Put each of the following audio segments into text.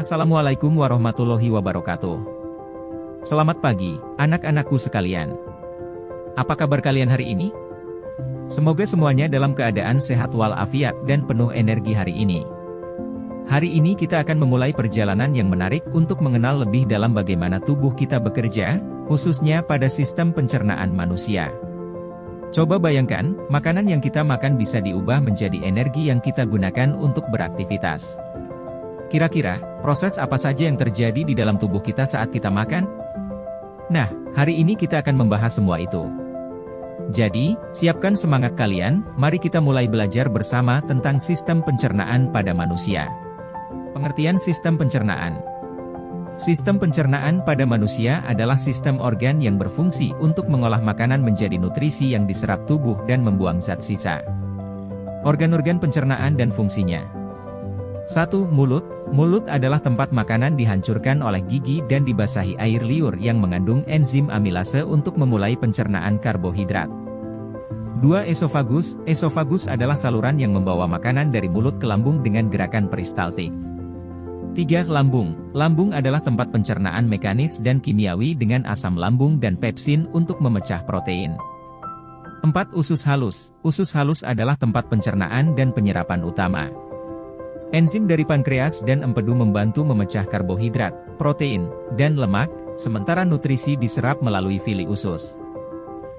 Assalamualaikum warahmatullahi wabarakatuh. Selamat pagi, anak-anakku sekalian. Apa kabar kalian hari ini? Semoga semuanya dalam keadaan sehat walafiat dan penuh energi hari ini. Hari ini kita akan memulai perjalanan yang menarik untuk mengenal lebih dalam bagaimana tubuh kita bekerja, khususnya pada sistem pencernaan manusia. Coba bayangkan, makanan yang kita makan bisa diubah menjadi energi yang kita gunakan untuk beraktivitas. Kira-kira, proses apa saja yang terjadi di dalam tubuh kita saat kita makan? Nah, hari ini kita akan membahas semua itu. Jadi, siapkan semangat kalian, mari kita mulai belajar bersama tentang sistem pencernaan pada manusia. Pengertian sistem pencernaan. Sistem pencernaan pada manusia adalah sistem organ yang berfungsi untuk mengolah makanan menjadi nutrisi yang diserap tubuh dan membuang zat sisa. Organ-organ pencernaan dan fungsinya. 1. Mulut. Mulut adalah tempat makanan dihancurkan oleh gigi dan dibasahi air liur yang mengandung enzim amilase untuk memulai pencernaan karbohidrat. 2. Esofagus. Esofagus adalah saluran yang membawa makanan dari mulut ke lambung dengan gerakan peristaltik. 3. Lambung. Lambung adalah tempat pencernaan mekanis dan kimiawi dengan asam lambung dan pepsin untuk memecah protein. 4. Usus halus. Usus halus adalah tempat pencernaan dan penyerapan utama. Enzim dari pankreas dan empedu membantu memecah karbohidrat, protein, dan lemak, sementara nutrisi diserap melalui fili usus.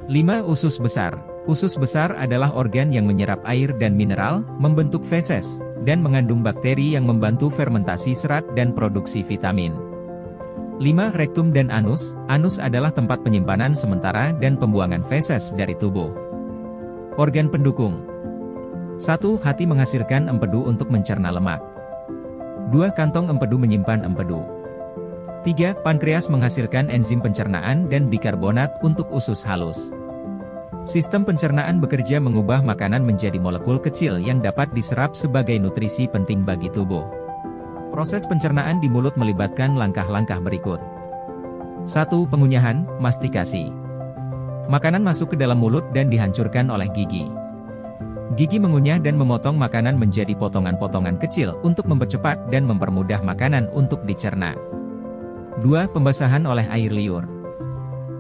5. Usus besar. Usus besar adalah organ yang menyerap air dan mineral, membentuk feses, dan mengandung bakteri yang membantu fermentasi serat dan produksi vitamin. 5. Rektum dan anus. Anus adalah tempat penyimpanan sementara dan pembuangan feses dari tubuh. Organ pendukung. 1. Hati menghasilkan empedu untuk mencerna lemak. 2. Kantong empedu menyimpan empedu. 3. Pankreas menghasilkan enzim pencernaan dan bikarbonat untuk usus halus. Sistem pencernaan bekerja mengubah makanan menjadi molekul kecil yang dapat diserap sebagai nutrisi penting bagi tubuh. Proses pencernaan di mulut melibatkan langkah-langkah berikut. 1. Pengunyahan, mastikasi. Makanan masuk ke dalam mulut dan dihancurkan oleh gigi. Gigi mengunyah dan memotong makanan menjadi potongan-potongan kecil untuk mempercepat dan mempermudah makanan untuk dicerna. 2. Pembasahan oleh air liur.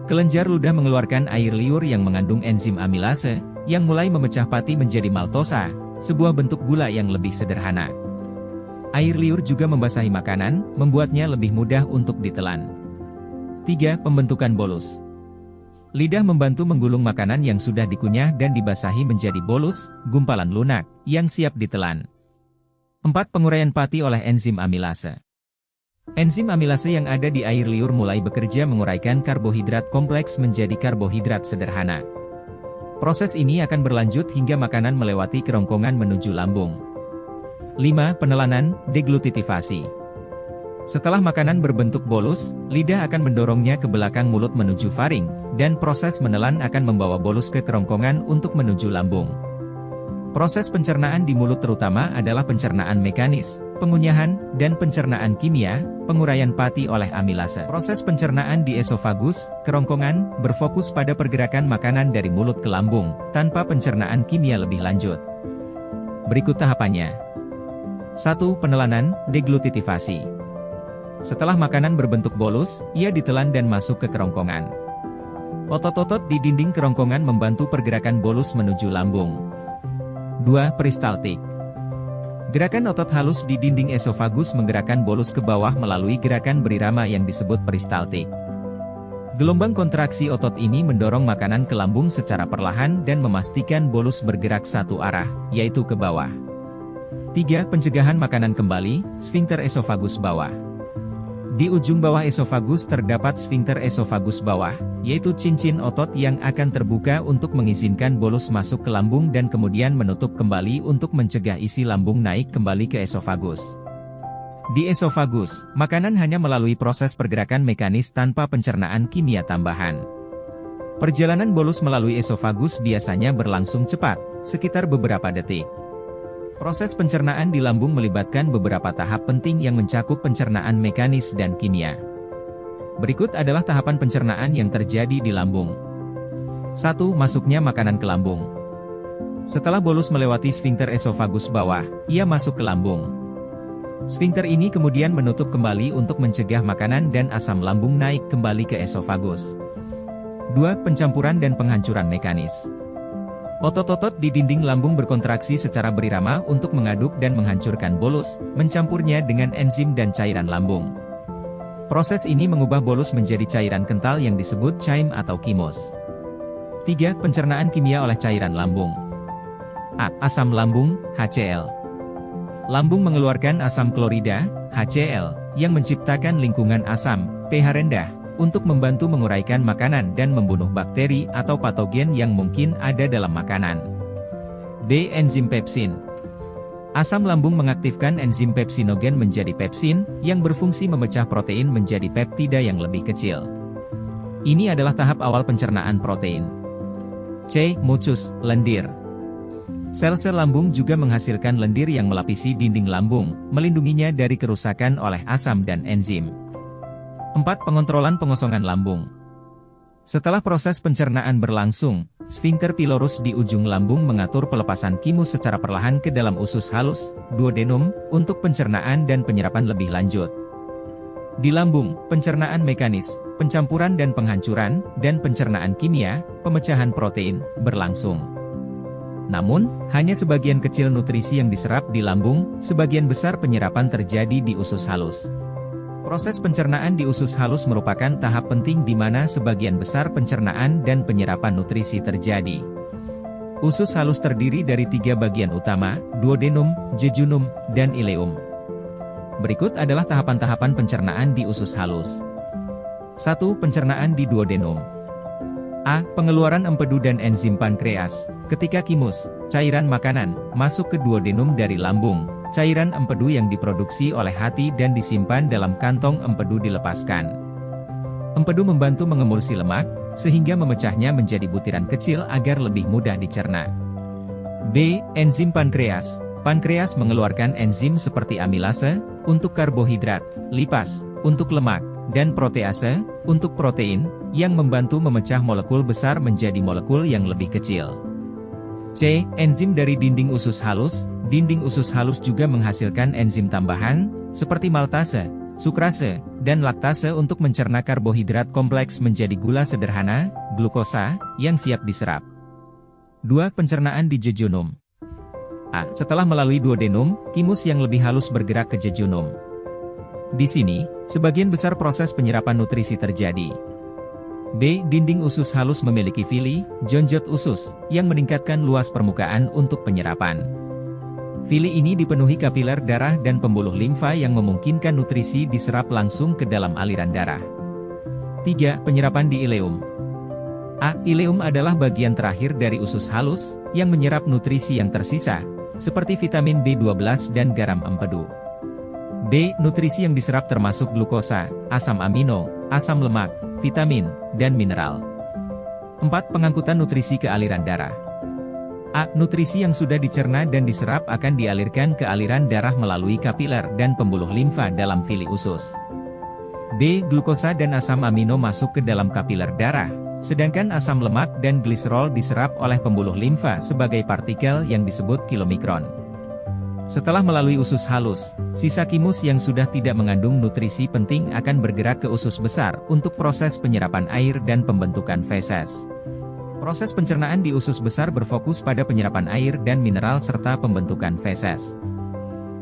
Kelenjar ludah mengeluarkan air liur yang mengandung enzim amilase, yang mulai memecah pati menjadi maltosa, sebuah bentuk gula yang lebih sederhana. Air liur juga membasahi makanan, membuatnya lebih mudah untuk ditelan. 3. Pembentukan bolus. Lidah membantu menggulung makanan yang sudah dikunyah dan dibasahi menjadi bolus, gumpalan lunak, yang siap ditelan. 4. Penguraian pati oleh enzim amilase. Enzim amilase yang ada di air liur mulai bekerja menguraikan karbohidrat kompleks menjadi karbohidrat sederhana. Proses ini akan berlanjut hingga makanan melewati kerongkongan menuju lambung. 5. Penelanan, deglutitivasi. Setelah makanan berbentuk bolus, lidah akan mendorongnya ke belakang mulut menuju faring, dan proses menelan akan membawa bolus ke kerongkongan untuk menuju lambung. Proses pencernaan di mulut terutama adalah pencernaan mekanis, pengunyahan, dan pencernaan kimia, penguraian pati oleh amilase. Proses pencernaan di esofagus, kerongkongan, berfokus pada pergerakan makanan dari mulut ke lambung, tanpa pencernaan kimia lebih lanjut. Berikut tahapannya. 1. Penelanan, deglutitivasi. Setelah makanan berbentuk bolus, ia ditelan dan masuk ke kerongkongan. Otot-otot di dinding kerongkongan membantu pergerakan bolus menuju lambung. 2. Peristaltik. Gerakan otot halus di dinding esofagus menggerakkan bolus ke bawah melalui gerakan berirama yang disebut peristaltik. Gelombang kontraksi otot ini mendorong makanan ke lambung secara perlahan dan memastikan bolus bergerak satu arah, yaitu ke bawah. 3. Pencegahan makanan kembali, sfinkter esofagus bawah. Di ujung bawah esofagus terdapat sfinkter esofagus bawah, yaitu cincin otot yang akan terbuka untuk mengizinkan bolus masuk ke lambung dan kemudian menutup kembali untuk mencegah isi lambung naik kembali ke esofagus. Di esofagus, makanan hanya melalui proses pergerakan mekanis tanpa pencernaan kimia tambahan. Perjalanan bolus melalui esofagus biasanya berlangsung cepat, sekitar beberapa detik. Proses pencernaan di lambung melibatkan beberapa tahap penting yang mencakup pencernaan mekanis dan kimia. Berikut adalah tahapan pencernaan yang terjadi di lambung. 1. Masuknya makanan ke lambung. Setelah bolus melewati sfinkter esofagus bawah, ia masuk ke lambung. Sfinkter ini kemudian menutup kembali untuk mencegah makanan dan asam lambung naik kembali ke esofagus. 2. Pencampuran dan penghancuran mekanis. Otot-otot di dinding lambung berkontraksi secara berirama untuk mengaduk dan menghancurkan bolus, mencampurnya dengan enzim dan cairan lambung. Proses ini mengubah bolus menjadi cairan kental yang disebut chyme atau chymus. 3. Pencernaan kimia oleh cairan lambung. A. Asam lambung, HCl. Lambung mengeluarkan asam klorida, HCl, yang menciptakan lingkungan asam, pH rendah, untuk membantu menguraikan makanan dan membunuh bakteri atau patogen yang mungkin ada dalam makanan. B. Enzim pepsin. Asam lambung mengaktifkan enzim pepsinogen menjadi pepsin, yang berfungsi memecah protein menjadi peptida yang lebih kecil. Ini adalah tahap awal pencernaan protein. C. Mucus, lendir. Sel-sel lambung juga menghasilkan lendir yang melapisi dinding lambung, melindunginya dari kerusakan oleh asam dan enzim. 4. Pengontrolan pengosongan lambung. Setelah proses pencernaan berlangsung, sfinkter pylorus di ujung lambung mengatur pelepasan chymus secara perlahan ke dalam usus halus, duodenum, untuk pencernaan dan penyerapan lebih lanjut. Di lambung, pencernaan mekanis, pencampuran dan penghancuran, dan pencernaan kimia, pemecahan protein, berlangsung. Namun, hanya sebagian kecil nutrisi yang diserap di lambung, sebagian besar penyerapan terjadi di usus halus. Proses pencernaan di usus halus merupakan tahap penting di mana sebagian besar pencernaan dan penyerapan nutrisi terjadi. Usus halus terdiri dari 3 bagian utama, duodenum, jejunum, dan ileum. Berikut adalah tahapan-tahapan pencernaan di usus halus. 1. Pencernaan di duodenum. A. Pengeluaran empedu dan enzim pankreas. Ketika chymus, cairan makanan, masuk ke duodenum dari lambung, cairan empedu yang diproduksi oleh hati dan disimpan dalam kantong empedu dilepaskan. Empedu membantu mengemulsi lemak, sehingga memecahnya menjadi butiran kecil agar lebih mudah dicerna. B. Enzim pankreas. Pankreas mengeluarkan enzim seperti amilase, untuk karbohidrat, lipas, untuk lemak, dan protease, untuk protein, yang membantu memecah molekul besar menjadi molekul yang lebih kecil. C. Enzim dari dinding usus halus. Dinding usus halus juga menghasilkan enzim tambahan, seperti maltase, sukrase, dan laktase untuk mencerna karbohidrat kompleks menjadi gula sederhana, glukosa, yang siap diserap. 2. Pencernaan di jejunum. A. Setelah melalui duodenum, chymus yang lebih halus bergerak ke jejunum. Di sini, sebagian besar proses penyerapan nutrisi terjadi. B. Dinding usus halus memiliki villi, jonjot usus, yang meningkatkan luas permukaan untuk penyerapan. Villi ini dipenuhi kapiler darah dan pembuluh limfa yang memungkinkan nutrisi diserap langsung ke dalam aliran darah. 3. Penyerapan di ileum. A. Ileum adalah bagian terakhir dari usus halus, yang menyerap nutrisi yang tersisa, seperti vitamin B12 dan garam empedu. B. Nutrisi yang diserap termasuk glukosa, asam amino, asam lemak, vitamin, dan mineral. 4. Pengangkutan nutrisi ke aliran darah. A. Nutrisi yang sudah dicerna dan diserap akan dialirkan ke aliran darah melalui kapiler dan pembuluh limfa dalam villi usus. B. Glukosa dan asam amino masuk ke dalam kapiler darah, sedangkan asam lemak dan gliserol diserap oleh pembuluh limfa sebagai partikel yang disebut kilomikron. Setelah melalui usus halus, sisa chymus yang sudah tidak mengandung nutrisi penting akan bergerak ke usus besar untuk proses penyerapan air dan pembentukan feses. Proses pencernaan di usus besar berfokus pada penyerapan air dan mineral serta pembentukan feses.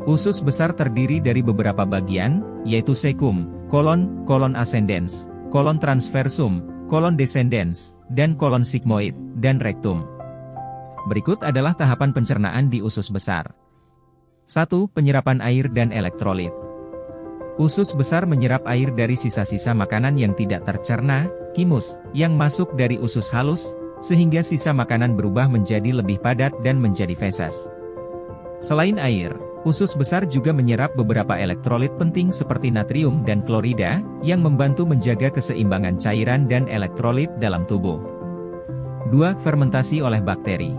Usus besar terdiri dari beberapa bagian, yaitu cecum, kolon ascendens, kolon transversum, kolon descendens, dan kolon sigmoid, dan rektum. Berikut adalah tahapan pencernaan di usus besar. 1. Penyerapan air dan elektrolit. Usus besar menyerap air dari sisa-sisa makanan yang tidak tercerna, chymus, yang masuk dari usus halus, sehingga sisa makanan berubah menjadi lebih padat dan menjadi feses. Selain air, usus besar juga menyerap beberapa elektrolit penting seperti natrium dan klorida, yang membantu menjaga keseimbangan cairan dan elektrolit dalam tubuh. 2. Fermentasi oleh bakteri.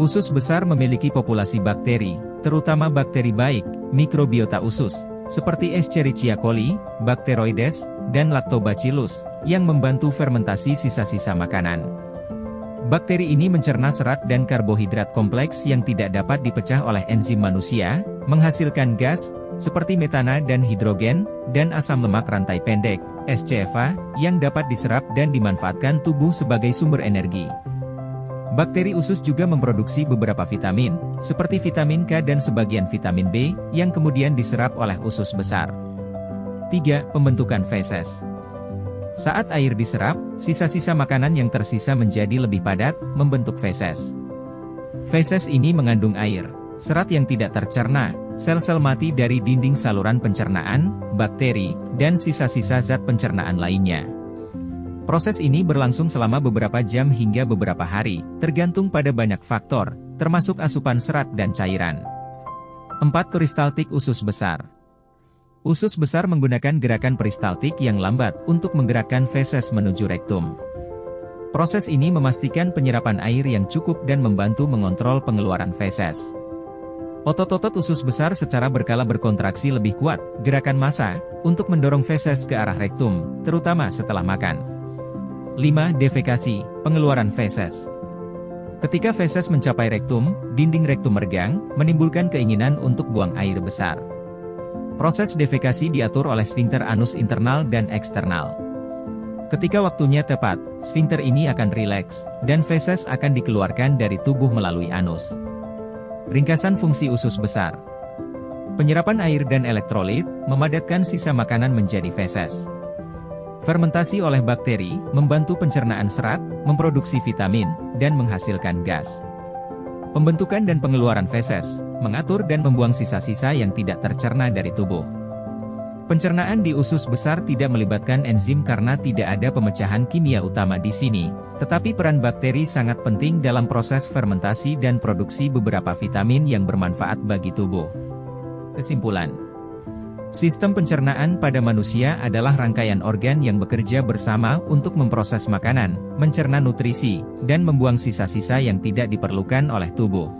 Usus besar memiliki populasi bakteri, terutama bakteri baik, mikrobiota usus, seperti Escherichia coli, Bacteroides, dan Lactobacillus, yang membantu fermentasi sisa-sisa makanan. Bakteri ini mencerna serat dan karbohidrat kompleks yang tidak dapat dipecah oleh enzim manusia, menghasilkan gas, seperti metana dan hidrogen, dan asam lemak rantai pendek, SCFA, yang dapat diserap dan dimanfaatkan tubuh sebagai sumber energi. Bakteri usus juga memproduksi beberapa vitamin, seperti vitamin K dan sebagian vitamin B, yang kemudian diserap oleh usus besar. 3. Pembentukan feses. Saat air diserap, sisa-sisa makanan yang tersisa menjadi lebih padat, membentuk feses. Feses ini mengandung air, serat yang tidak tercerna, sel-sel mati dari dinding saluran pencernaan, bakteri, dan sisa-sisa zat pencernaan lainnya. Proses ini berlangsung selama beberapa jam hingga beberapa hari, tergantung pada banyak faktor, termasuk asupan serat dan cairan. 4. Peristaltik usus besar. Usus besar menggunakan gerakan peristaltik yang lambat untuk menggerakkan feses menuju rektum. Proses ini memastikan penyerapan air yang cukup dan membantu mengontrol pengeluaran feses. Otot-otot usus besar secara berkala berkontraksi lebih kuat, gerakan massa, untuk mendorong feses ke arah rektum, terutama setelah makan. 5. Defekasi, pengeluaran feses. Ketika feses mencapai rektum, dinding rektum meregang, menimbulkan keinginan untuk buang air besar. Proses defekasi diatur oleh sfinkter anus internal dan eksternal. Ketika waktunya tepat, sfinkter ini akan rileks, dan feses akan dikeluarkan dari tubuh melalui anus. Ringkasan fungsi usus besar. Penyerapan air dan elektrolit, memadatkan sisa makanan menjadi feses. Fermentasi oleh bakteri, membantu pencernaan serat, memproduksi vitamin, dan menghasilkan gas. Pembentukan dan pengeluaran feses, mengatur dan membuang sisa-sisa yang tidak tercerna dari tubuh. Pencernaan di usus besar tidak melibatkan enzim karena tidak ada pemecahan kimia utama di sini, tetapi peran bakteri sangat penting dalam proses fermentasi dan produksi beberapa vitamin yang bermanfaat bagi tubuh. Kesimpulan. Sistem pencernaan pada manusia adalah rangkaian organ yang bekerja bersama untuk memproses makanan, mencerna nutrisi, dan membuang sisa-sisa yang tidak diperlukan oleh tubuh.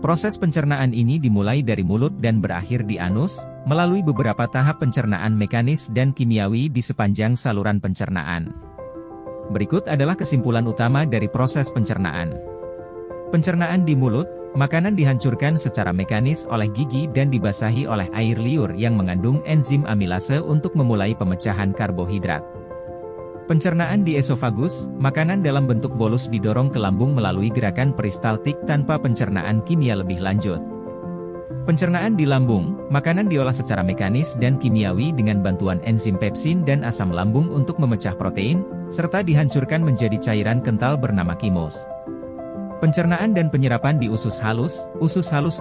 Proses pencernaan ini dimulai dari mulut dan berakhir di anus, melalui beberapa tahap pencernaan mekanis dan kimiawi di sepanjang saluran pencernaan. Berikut adalah kesimpulan utama dari proses pencernaan. Pencernaan di mulut, makanan dihancurkan secara mekanis oleh gigi dan dibasahi oleh air liur yang mengandung enzim amilase untuk memulai pemecahan karbohidrat. Pencernaan di esofagus, makanan dalam bentuk bolus didorong ke lambung melalui gerakan peristaltik tanpa pencernaan kimia lebih lanjut. Pencernaan di lambung, makanan diolah secara mekanis dan kimiawi dengan bantuan enzim pepsin dan asam lambung untuk memecah protein, serta dihancurkan menjadi cairan kental bernama chymus. Pencernaan dan penyerapan di usus halus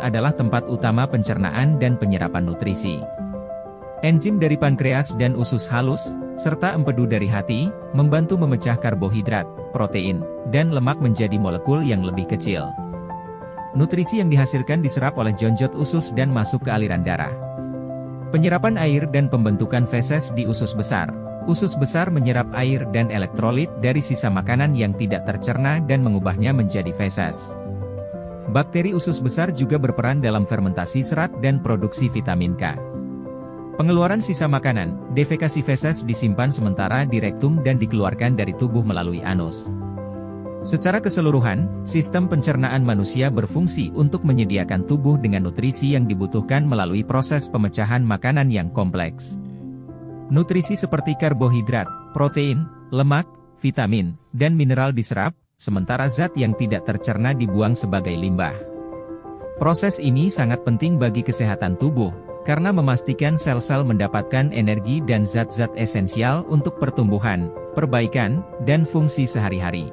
adalah tempat utama pencernaan dan penyerapan nutrisi. Enzim dari pankreas dan usus halus, serta empedu dari hati, membantu memecah karbohidrat, protein, dan lemak menjadi molekul yang lebih kecil. Nutrisi yang dihasilkan diserap oleh jonjot usus dan masuk ke aliran darah. Penyerapan air dan pembentukan feses di usus besar. Usus besar menyerap air dan elektrolit dari sisa makanan yang tidak tercerna dan mengubahnya menjadi feses. Bakteri usus besar juga berperan dalam fermentasi serat dan produksi vitamin K. Pengeluaran sisa makanan, defekasi feses disimpan sementara di rektum dan dikeluarkan dari tubuh melalui anus. Secara keseluruhan, sistem pencernaan manusia berfungsi untuk menyediakan tubuh dengan nutrisi yang dibutuhkan melalui proses pemecahan makanan yang kompleks. Nutrisi seperti karbohidrat, protein, lemak, vitamin, dan mineral diserap, sementara zat yang tidak tercerna dibuang sebagai limbah. Proses ini sangat penting bagi kesehatan tubuh, karena memastikan sel-sel mendapatkan energi dan zat-zat esensial untuk pertumbuhan, perbaikan, dan fungsi sehari-hari.